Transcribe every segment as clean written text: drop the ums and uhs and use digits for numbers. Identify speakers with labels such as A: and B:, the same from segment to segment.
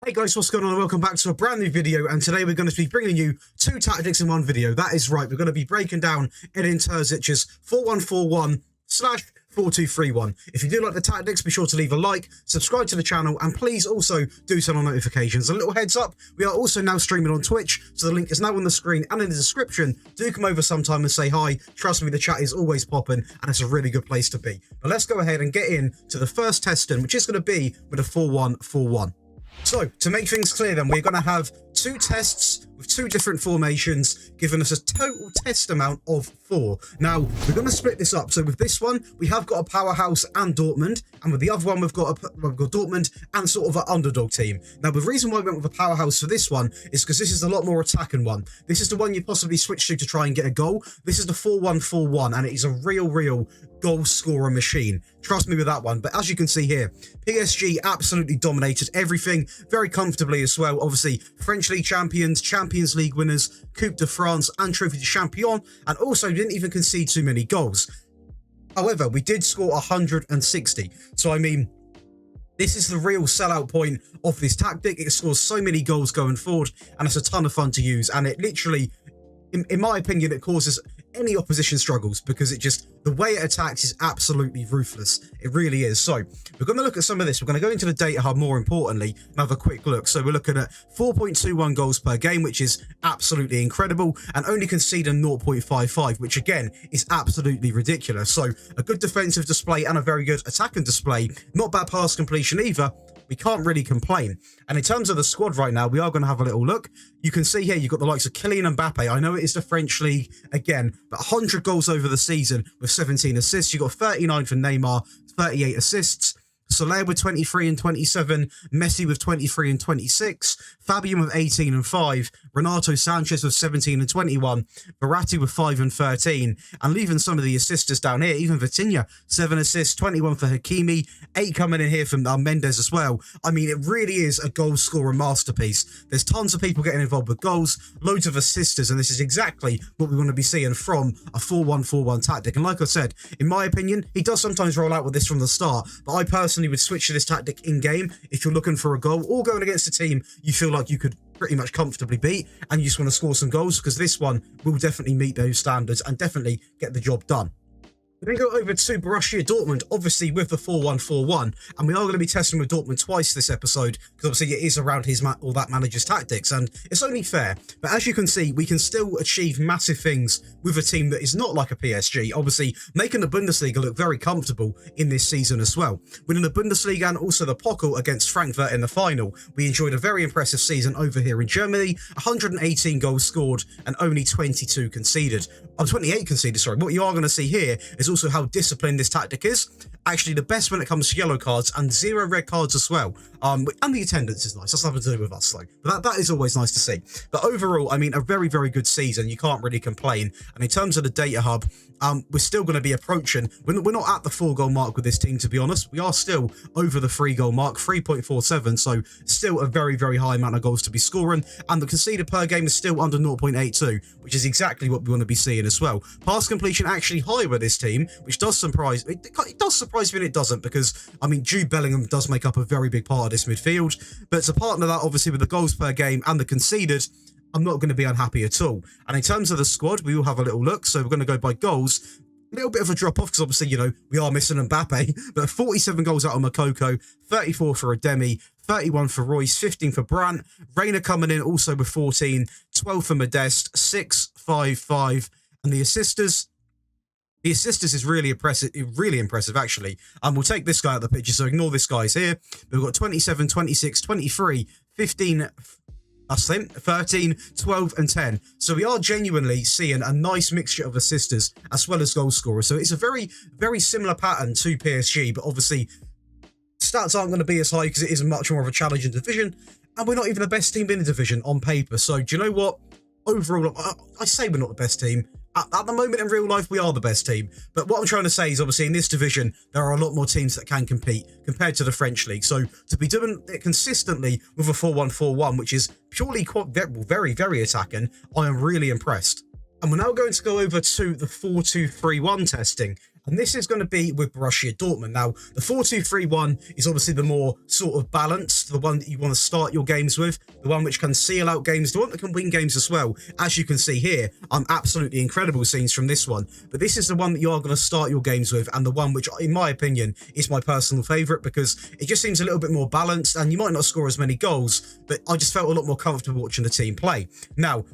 A: Hey guys, what's going on? Welcome back to a brand new video, and today we're going to be bringing you two tactics in one video. That is right, we're going to be breaking down Edin Terzic's 4141/4231. If you do like the tactics, be sure to leave a like, subscribe to the channel, and please also do turn on notifications. A little heads up, we are also now streaming on Twitch, so the link is now on the screen and in the description. Do come over sometime and say hi. Trust me, the chat is always popping, and it's a really good place to be. But let's go ahead and get into the first testing, which is going to be with a 4141. So, to make things clear then, we're going to have two tests with two different formations, giving us a total test amount of 4. Now, we're going to split this up. So with this one, we have got a Powerhouse and Dortmund, and with the other one, we've got Dortmund and sort of an underdog team. Now, the reason why we went with a Powerhouse for this one is because this is a lot more attacking one. This is the one you possibly switch to try and get a goal. This is the 4141, and it is a real goal scorer machine. Trust me with that one. But as you can see here, PSG absolutely dominated everything very comfortably as well. Obviously, French League champions, Champions League winners, Coupe de France and Trophy de Champion, and also didn't even concede too many goals. However, we did score 160. So, I mean, this is the real sellout point of this tactic. It scores so many goals going forward, and it's a ton of fun to use. And it literally, in my opinion, it causes any opposition struggles because it just, the way it attacks is absolutely ruthless. It really is. So we're going to look at some of this. We're going to go into the data hub more importantly and have a quick look. So we're looking at 4.21 goals per game, which is absolutely incredible, and only conceding 0.55, which again is absolutely ridiculous. So a good defensive display and a very good attacking display. Not bad pass completion either. We can't really complain. And in terms of the squad right now, we are going to have a little look. You can see here, you've got the likes of Kylian Mbappe. I know it is the French league again, but 100 goals over the season with 17 assists. You've got 39 for Neymar, 38 assists. Soler with 23 and 27, Messi with 23 and 26, Fabian with 18 and 5, Renato Sanchez with 17 and 21, Verratti with 5 and 13, and leaving some of the assisters down here, even Vitinha, 7 assists, 21 for Hakimi, 8 coming in here from Mendes as well. I mean, it really is a goal scorer masterpiece. There's tons of people getting involved with goals, loads of assisters, and this is exactly what we want to be seeing from a 4-1-4-1 tactic. And like I said, in my opinion, he does sometimes roll out with this from the start, but I personally would switch to this tactic in game if you're looking for a goal or going against a team you feel like you could pretty much comfortably beat and you just want to score some goals, because this one will definitely meet those standards and definitely get the job done. We then go over to Borussia Dortmund, obviously with the 4-1-4-1, and we are going to be testing with Dortmund twice this episode, because obviously it is around his or that manager's tactics, and it's only fair. But as you can see, we can still achieve massive things with a team that is not like a PSG, obviously making the Bundesliga look very comfortable in this season as well. Winning the Bundesliga and also the Pokal against Frankfurt in the final, we enjoyed a very impressive season over here in Germany, 118 goals scored and only 28 conceded, sorry. What you are going to see here is also how disciplined this tactic is. Actually, the best when it comes to yellow cards and 0 red cards as well. And the attendance is nice. That's nothing to do with us, though. But that is always nice to see. But overall, I mean, a very good season. You can't really complain. And in terms of the data hub, we're still going to be approaching. We're not at the 4-goal mark with this team, to be honest. We are still over the 3-goal mark, 3.47. So still a very high amount of goals to be scoring. And the conceded per game is still under 0.82, which is exactly what we want to be seeing as well. Pass completion actually higher with this team, which does surprise. It does surprise me and it doesn't, because, I mean, Jude Bellingham does make up a very big part of this midfield. But to partner that, obviously, with the goals per game and the conceded, I'm not going to be unhappy at all. And in terms of the squad, we will have a little look. So we're going to go by goals. A little bit of a drop-off because obviously, you know, we are missing Mbappe. But 47 goals out of Moukoko, 34 for Ademi, 31 for Royce, 15 for Brandt. Reina coming in also with 14, 12 for Modeste, 6, 5, 5. And the assisters... The assisters is really impressive, actually. We'll take this guy out of the picture, so ignore this guy's here. We've got 27, 26, 23, 15, that's him, 13, 12, and 10. So we are genuinely seeing a nice mixture of assisters as well as goal scorers. So it's a very similar pattern to PSG, but obviously stats aren't going to be as high because it is much more of a challenging division. And we're not even the best team in the division on paper. So do you know what? Overall, I say we're not the best team. At the moment in real life, we are the best team. But what I'm trying to say is, obviously, in this division, there are a lot more teams that can compete compared to the French league. So to be doing it consistently with a 4-1-4-1, which is purely very attacking, I am really impressed. And we're now going to go over to the 4-2-3-1 testing. and this is going to be with Borussia Dortmund. Now, the 4-2-3-1 is obviously the more sort of balanced, the one that you want to start your games with, the one which can seal out games, the one that can win games as well. As you can see here, absolutely incredible scenes from this one, but this is the one that you are going to start your games with, and the one which, in my opinion, is my personal favourite, because it just seems a little bit more balanced, and you might not score as many goals, but I just felt a lot more comfortable watching the team play. Now,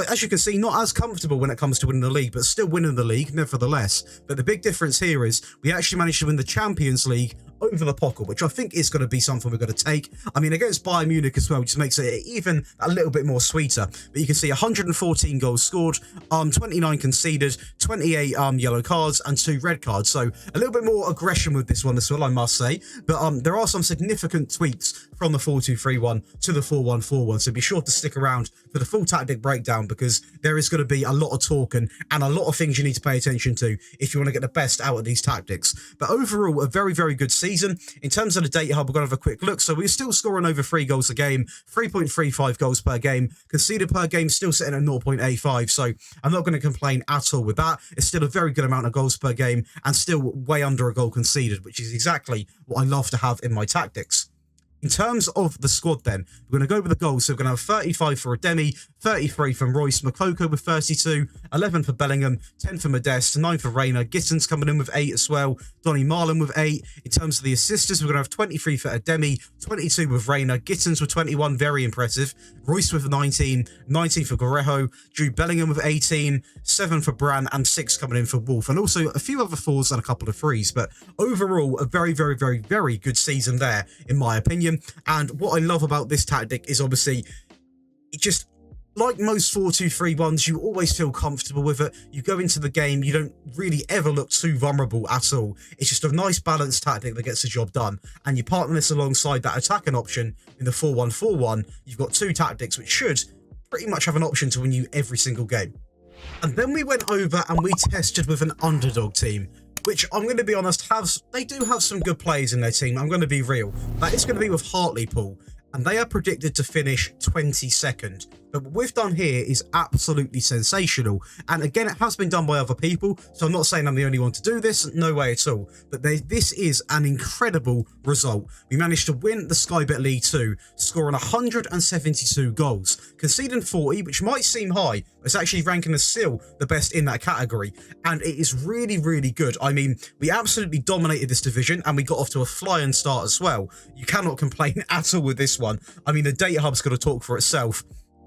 A: as you can see, not as comfortable when it comes to winning the league, but still winning the league nevertheless. But the big difference here is we actually managed to win the Champions League over the Pocket, which I think is going to be something we're going to take. I mean, against Bayern Munich as well, which makes it even a little bit more sweeter. But you can see 114 goals scored, 29 conceded, 28 yellow cards, and 2 red cards. So a little bit more aggression with this one as well, I must say. But there are some significant tweaks from the 4-2-3-1 to the 4-1-4-1. So be sure to stick around for the full tactic breakdown, because there is going to be a lot of talking and a lot of things you need to pay attention to if you want to get the best out of these tactics. But overall, a very, very good season. In terms of the data hub, we're going to have a quick look. So we're still scoring over 3 goals a game, 3.35 goals per game. Conceded per game still sitting at 0.85. So I'm not going to complain at all with that. It's still a very good amount of goals per game and still way under a goal conceded, which is exactly what I love to have in my tactics. In terms of the squad then, we're going to go with the goals. So we're going to have 35 for Ademi, 33 from Royce, Makoko with 32, 11 for Bellingham, 10 for Modeste, 9 for Reina, Gittins coming in with 8 as well, Donny Marlin with 8. In terms of the assisters, we're going to have 23 for Ademi, 22 with Reina, Gittins with 21, very impressive, Royce with 19, 19 for Guerrejo, Jude Bellingham with 18, 7 for Bran, and 6 coming in for Wolf, and also a few other 4s and a couple of 3s. But overall, a very, very, very, very good season there, in my opinion. And what I love about this tactic is obviously, it just, like most 4-2-3-1s, you always feel comfortable with it. You go into the game, you don't really ever look too vulnerable at all. It's just a nice balanced tactic that gets the job done. And you partner this alongside that attacking option in the 4-1-4-1. You've got 2 tactics which should pretty much have an option to win you every single game. And then we went over and we tested with an underdog team, which I'm going to be honest, they do have some good players in their team. I'm going to be real. That is going to be with Hartlepool, and they are predicted to finish 22nd. But what we've done here is absolutely sensational. And again, it has been done by other people, so I'm not saying I'm the only one to do this, no way at all. But this is an incredible result. We managed to win the Sky Bet League 2, scoring 172 goals, conceding 40, which might seem high, but it's actually ranking us still the best in that category. And it is really, really good. I mean, we absolutely dominated this division, and we got off to a flying start as well. You cannot complain at all with this one. I mean, the data hub's going to talk for itself.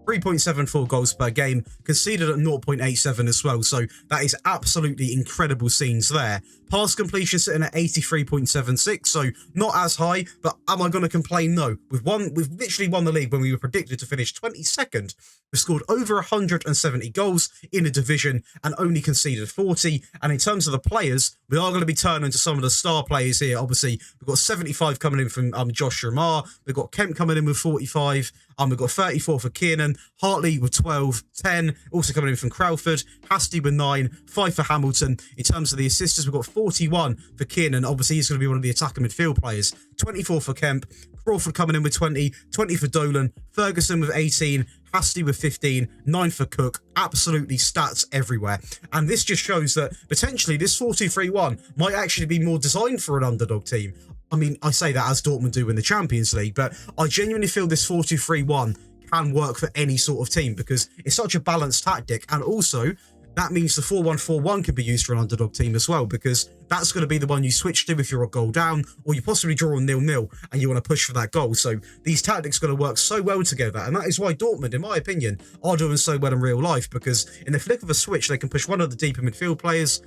A: 3.74 goals per game, conceded at 0.87 as well, so that is absolutely incredible scenes there. Pass completion sitting at 83.76, so not as high, but am I going to complain? No. We've literally won the league when we were predicted to finish 22nd. We've scored over 170 goals in a division and only conceded 40. And in terms of the players, we are going to be turning to some of the star players here. Obviously, we've got 75 coming in from Josh Ramar. We've got Kemp coming in with 45. We've got 34 for Kiernan, Hartley with 12, 10, also coming in from Crowford, Hasty with 9, 5 for Hamilton. In terms of the assisters, we've got 41 for Kiernan. Obviously, he's going to be one of the attacking midfield players. 24 for Kemp, Crawford coming in with 20, 20 for Dolan, Ferguson with 18, Hasty with 15, 9 for Cook. Absolutely stats everywhere. And this just shows that potentially this 4-2-3-1 might actually be more designed for an underdog team. I mean, I say that as Dortmund do in the Champions League, but I genuinely feel this 4-2-3-1 can work for any sort of team because it's such a balanced tactic. And also, that means the 4-1-4-1 can be used for an underdog team as well, because that's going to be the one you switch to if you're a goal down, or you possibly draw a 0-0 and you want to push for that goal. So these tactics are going to work so well together, and that is why Dortmund, in my opinion, are doing so well in real life, because in the flick of a switch, they can push one of the deeper midfield players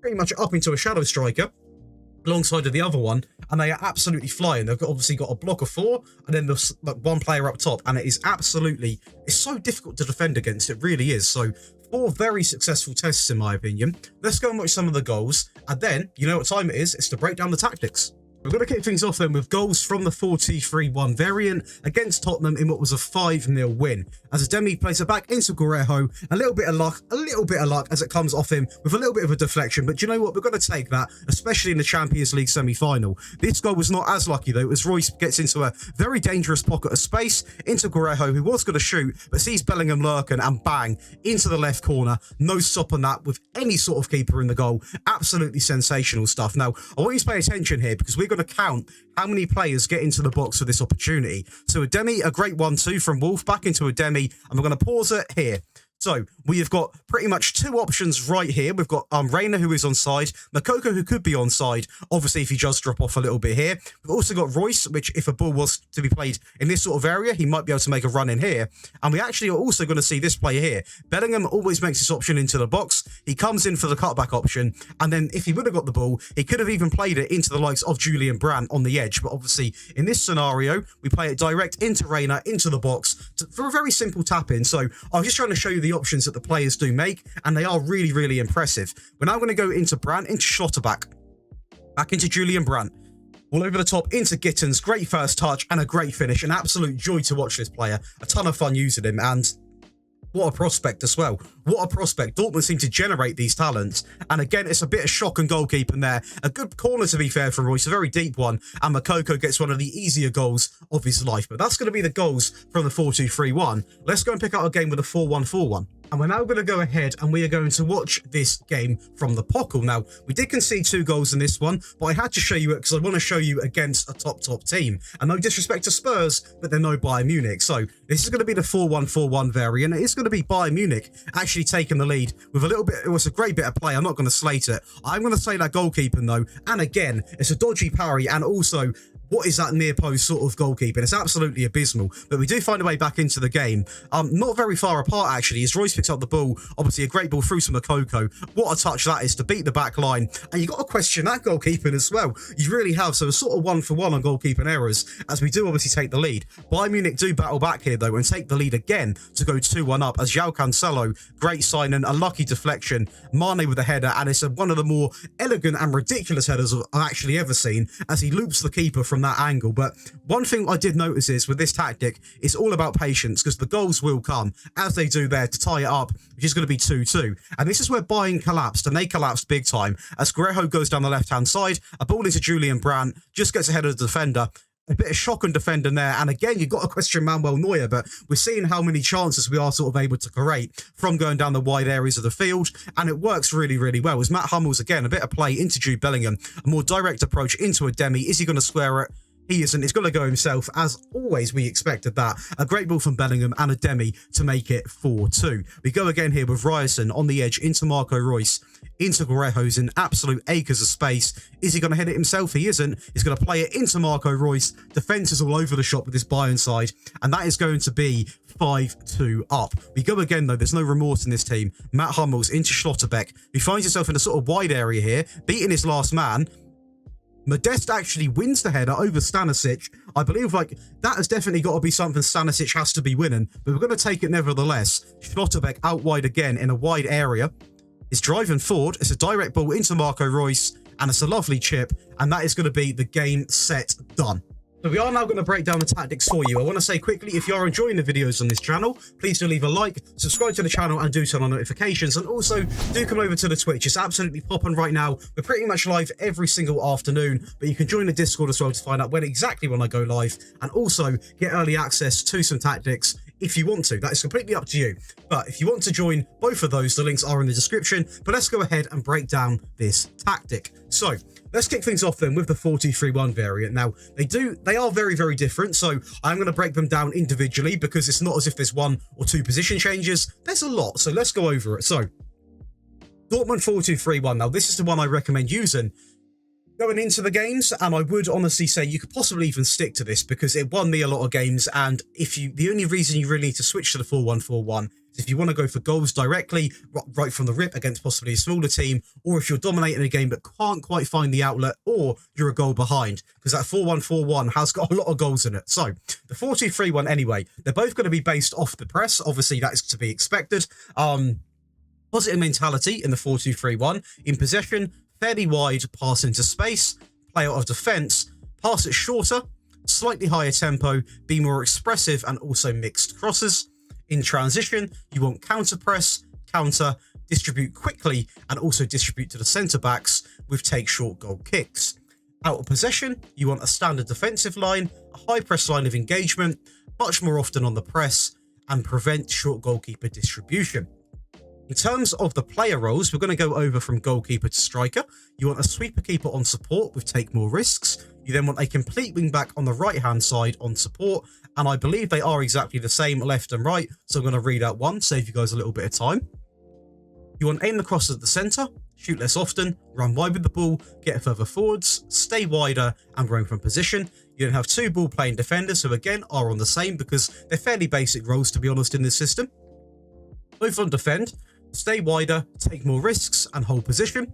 A: pretty much up into a shadow striker alongside of the other one, and they are absolutely flying. They've obviously got a block of 4, and then there's like one player up top, and it is absolutely, it's so difficult to defend against. It really is. So 4 very successful tests, in my opinion. Let's go and watch some of the goals, and then, you know what time it is. It's to break down the tactics. We're going to kick things off then with goals from the 4-2-3-1 variant against Tottenham in what was a 5-0 win. As Ademi plays it back into Guerreiro, a little bit of luck as it comes off him with a little bit of a deflection. But do you know what? We're going to take that, especially in the Champions League semi-final. This goal was not as lucky though, as Royce gets into a very dangerous pocket of space into Guerreiro, who was going to shoot, but sees Bellingham lurking and bang, into the left corner. No stop on that with any sort of keeper in the goal. Absolutely sensational stuff. Now, I want you to pay attention here because we're going to count how many players get into the box for this opportunity. So Ademi, a great 1-2 from Wolf, back into Ademi, and we're going to pause it here. So we have got pretty much two options right here. We've got Reina, who is onside, Makoko, who could be onside, obviously if he does drop off a little bit here. We've also got Royce, which if a ball was to be played in this sort of area, he might be able to make a run in here. And we actually are also going to see this player here. Bellingham always makes this option into the box. He comes in for the cutback option, and then if he would have got the ball, he could have even played it into the likes of Julian Brandt on the edge. But obviously in this scenario, we play it direct into Reina, into the box for a very simple tap in. So I was just trying to show you the options that the players do make, and they are really, really impressive. We're now going to go into Brandt, into Schlotterbeck, back into Julian Brandt, all over the top into Gittins. Great first touch and a great finish. An absolute joy to watch this player. A ton of fun using him, and what a prospect as well. What a prospect. Dortmund seem to generate these talents. And again, it's a bit of shock and goalkeeping there. A good corner, to be fair, from Royce. A very deep one. And Makoko gets one of the easier goals of his life. But that's going to be the goals from the 4-2-3-1. Let's go and pick out a game with a 4-1-4-1. And we're now going to go ahead and we are going to watch this game from the Pockle. Now, we did concede 2 goals in this one, but I had to show you it because I want to show you against a top team. And no disrespect to Spurs, but they're no Bayern Munich. So this is going to be the 4-1-4-1 variant. It is going to be Bayern Munich actually taking the lead with a little bit. It was a great bit of play. I'm not going to slate it. I'm going to say that goalkeeping though. And again, it's a dodgy parry, and also what is that near post sort of goalkeeping? It's absolutely abysmal. But we do find a way back into the game. Not very far apart, actually, as Royce picks up the ball. Obviously, a great ball through to Makoko. What a touch that is to beat the back line. And you've got to question that goalkeeping as well. You really have. So it's sort of 1-for-1 on goalkeeping errors, as we do obviously take the lead. Bayern Munich do battle back here, though, and take the lead again to go 2-1 up. As João Cancelo, great signing, a lucky deflection. Mane with a header, and it's one of the more elegant and ridiculous headers I've actually ever seen, as he loops the keeper from that angle. But one thing I did notice is with this tactic, it's all about patience, because the goals will come, as they do there, to tie it up, which is going to be 2-2. And this is where Bayern collapsed, and they collapsed big time, as Guerreiro goes down the left-hand side, a ball into Julian Brandt, just gets ahead of the defender. A bit of shock and defending there. And again, you've got to question Manuel Neuer, but we're seeing how many chances we are sort of able to create from going down the wide areas of the field. And it works really, really well. As Matt Hummels, again, a bit of play into Jude Bellingham, a more direct approach into Ademi. Is he going to square it? He isn't. He's going to go himself. As always, we expected that. A great ball from Bellingham and Ademi to make it 4-2. We go again here with Ryerson on the edge into Marco Reus, into Guerreiro's in absolute acres of space. Is he going to hit it himself? He isn't. He's going to play it into Marco Reus. Defence is all over the shop with this Bayern side, and that is going to be 5-2 up. We go again, though. There's no remorse in this team. Matt Hummels into Schlotterbeck, who finds himself in a sort of wide area here, beating his last man. Modest actually wins the header over Stanisic. I believe that has definitely got to be something Stanisic has to be winning, but we're going to take it nevertheless. Schlotterbeck out wide again in a wide area. Is driving forward. It's a direct ball into Marco Reus, and it's a lovely chip, and that is going to be the game set done. So we are now going to break down the tactics for you. I want to say quickly, if you are enjoying the videos on this channel, please do leave a like, subscribe to the channel, and do turn on notifications. And also, do come over to the Twitch. It's absolutely popping right now. We're pretty much live every single afternoon, but you can join the Discord as well to find out when I go live, and also get early access to some tactics if you want to. That is completely up to you. But if you want to join both of those, the links are in the description. But let's go ahead and break down this tactic. So let's kick things off then with the 4-2-3-1 variant. Now, they are very, very different. So I'm going to break them down individually, because it's not as if there's 1 or 2 position changes. There's a lot. So let's go over it. So Dortmund 4-2-3-1. Now, this is the one I recommend using going into the games, and I would honestly say you could possibly even stick to this, because it won me a lot of games. And the only reason you really need to switch to the 4-1-4-1 is if you want to go for goals directly right from the rip against possibly a smaller team, or if you're dominating a game but can't quite find the outlet, or you're a goal behind, because that 4-1-4-1 has got a lot of goals in it. So the 4-2-3-1 anyway, they're both going to be based off the press. Obviously, that is to be expected. Positive mentality in the 4-2-3-1. In possession, fairly wide, pass into space, play out of defence, pass it shorter, slightly higher tempo, be more expressive, and also mixed crosses. In transition, you want counter press, counter, distribute quickly, and also distribute to the centre backs with take short goal kicks. Out of possession, you want a standard defensive line, a high press line of engagement, much more often on the press, and prevent short goalkeeper distribution. In terms of the player roles, we're going to go over from goalkeeper to striker. You want a sweeper keeper on support with take more risks. You then want a complete wing back on the right hand side on support, and I believe they are exactly the same left and right, so I'm going to read out one, save you guys a little bit of time. You want aim the cross at the centre, shoot less often, run wide with the ball, get further forwards, stay wider, and roam from position. You then have two ball playing defenders who again are on the same because they're fairly basic roles, to be honest, in this system. Both on defend, stay wider, take more risks, and hold position.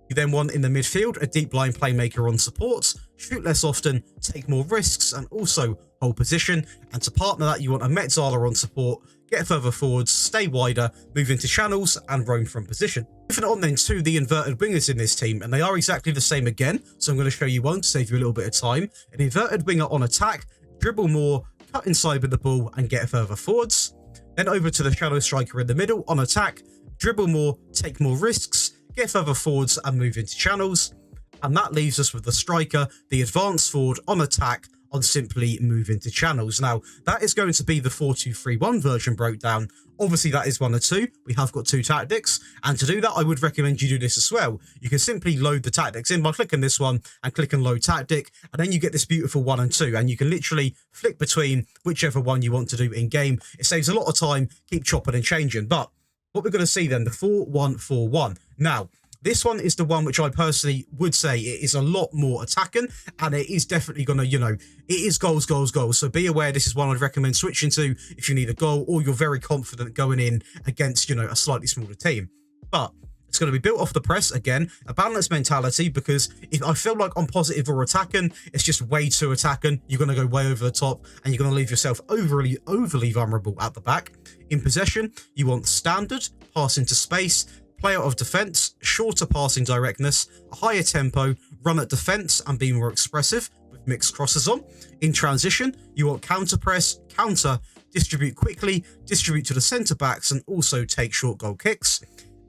A: You then want in the midfield a deep line playmaker on support, shoot less often, take more risks, and also hold position. And to partner that, you want a Metzala on support, get further forwards, stay wider, move into channels, and roam from position. Moving on then to the inverted wingers in this team, and they are exactly the same again, so I'm going to show you one to save you a little bit of time. An inverted winger on attack, dribble more, cut inside with the ball, and get further forwards. Then over to the shadow striker in the middle on attack, dribble more, take more risks, get further forwards, and move into channels. And that leaves us with the striker, the advanced forward on attack, on simply move into channels. Now, that is going to be the 4-2-3-1 version broke down. Obviously, that is one or two. We have got two tactics. And to do that, I would recommend you do this as well. You can simply load the tactics in by clicking this one and clicking load tactic. And then you get this beautiful 1 and 2. And you can literally flick between whichever one you want to do in game. It saves a lot of time, keep chopping and changing. But what we're going to see then, the 4-1-4-1. Now, this one is the one which I personally would say it is a lot more attacking, and it is definitely going to, it is goals, goals, goals. So be aware, this is one I'd recommend switching to if you need a goal or you're very confident going in against, a slightly smaller team. But it's going to be built off the press, again, a balanced mentality, because if I feel like on positive or attacking, it's just way too attacking. You're going to go way over the top, and you're going to leave yourself overly vulnerable at the back. In possession, you want standard, pass into space, play out of defense, shorter passing directness, a higher tempo, run at defense, and be more expressive with mixed crosses on. In transition, you want counter press, counter, distribute quickly, distribute to the centre backs, and also take short goal kicks.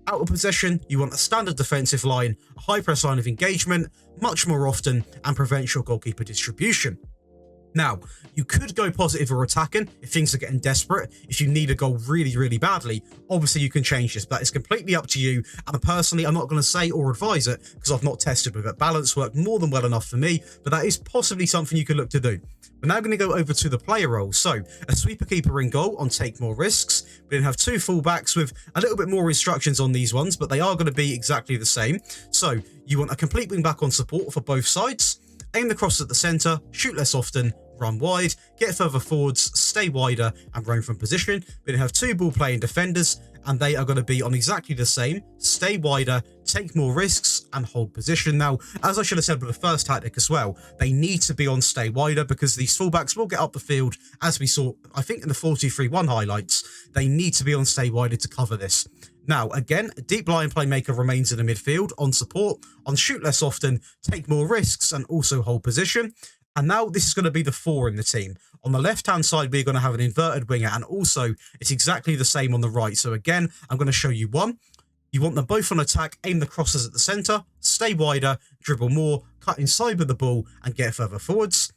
A: Out of possession, you want a standard defensive line, a high press line of engagement, much more often, and prevent your goalkeeper distribution. Now, you could go positive or attacking if things are getting desperate. If you need a goal really, really badly, obviously you can change this, but it's completely up to you. And personally, I'm not going to say or advise it because I've not tested with it. Balance worked more than well enough for me, but that is possibly something you could look to do. We're now going to go over to the player role. So, a sweeper keeper in goal on take more risks. We then have two fullbacks with a little bit more instructions on these ones, but they are going to be exactly the same. So, you want a complete wing back on support for both sides. Aim the cross at the centre, shoot less often, run wide, get further forwards, stay wider, and roam from position. We then have two ball playing defenders, and they are going to be on exactly the same, stay wider, take more risks, and hold position. Now, as I should have said with the first tactic as well, they need to be on stay wider because these fullbacks will get up the field, as we saw, I think, in the 4-2-3-1 highlights. They need to be on stay wider to cover this. Now, again, a deep line playmaker remains in the midfield, on support, on shoot less often, take more risks, and also hold position. And now this is going to be the 4 in the team. On the left-hand side, we're going to have an inverted winger, and also it's exactly the same on the right. So again, I'm going to show you one. You want them both on attack, aim the crosses at the centre, stay wider, dribble more, cut inside with the ball, and get further forwards.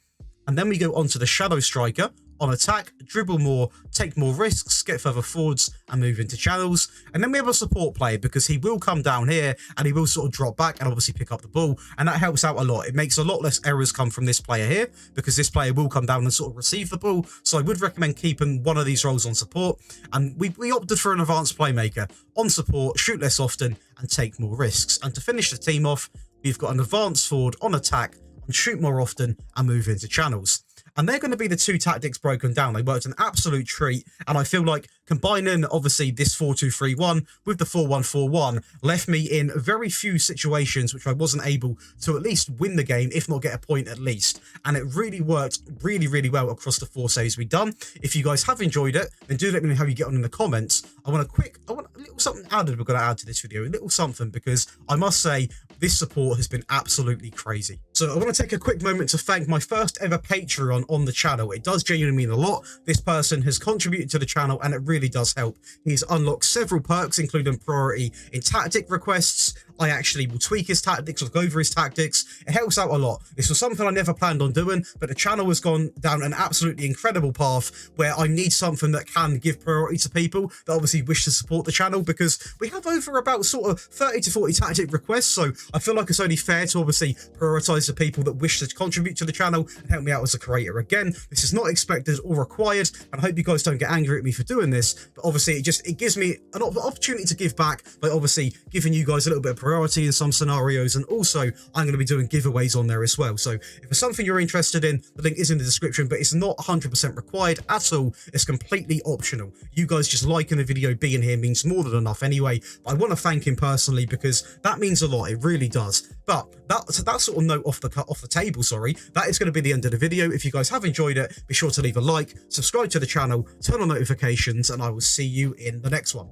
A: And then we go on to the shadow striker. On attack, dribble more, take more risks, get further forwards, and move into channels. And then we have a support player because he will come down here and he will sort of drop back and obviously pick up the ball. And that helps out a lot. It makes a lot less errors come from this player here because this player will come down and sort of receive the ball. So I would recommend keeping one of these roles on support. And we opted for an advanced playmaker on support, shoot less often, and take more risks. And to finish the team off, we've got an advanced forward on attack, on shoot more often, and move into channels. And they're going to be the two tactics broken down. They worked an absolute treat, and I feel like combining obviously this 4-2-3-1 with the 4-1-4-1 left me in very few situations which I wasn't able to at least win the game, if not get a point at least. And it really worked really well across the 4 saves we've done. If you guys have enjoyed it, then do let me know how you get on in the comments. I want a little something added we're going to add to this video, a little something, because I must say this support has been absolutely crazy. So I want to take a quick moment to thank my first ever Patreon on the channel. It does genuinely mean a lot. This person has contributed to the channel and it really does help. He's unlocked several perks, including priority in tactic requests. I actually will tweak his tactics or go over his tactics. It helps out a lot. This was something I never planned on doing, but the channel has gone down an absolutely incredible path where I need something that can give priority to people that obviously wish to support the channel, because we have over about sort of 30 to 40 tactic requests. So I feel like it's only fair to obviously prioritize the people that wish to contribute to the channel and help me out as a creator. Again, this is not expected or required, and I hope you guys don't get angry at me for doing this, but obviously it gives me an opportunity to give back by obviously giving you guys a little bit of priority in some scenarios, and also I'm going to be doing giveaways on there as well. So if it's something you're interested in, the link is in the description, but it's not 100% required at all. It's completely optional. You guys just liking the video, being here means more than enough anyway. But I want to thank him personally because that means a lot. It really does. But that sort of note off the table, sorry, that is going to be the end of the video. If you guys have enjoyed it, be sure to leave a like, subscribe to the channel, turn on notifications, and I will see you in the next one.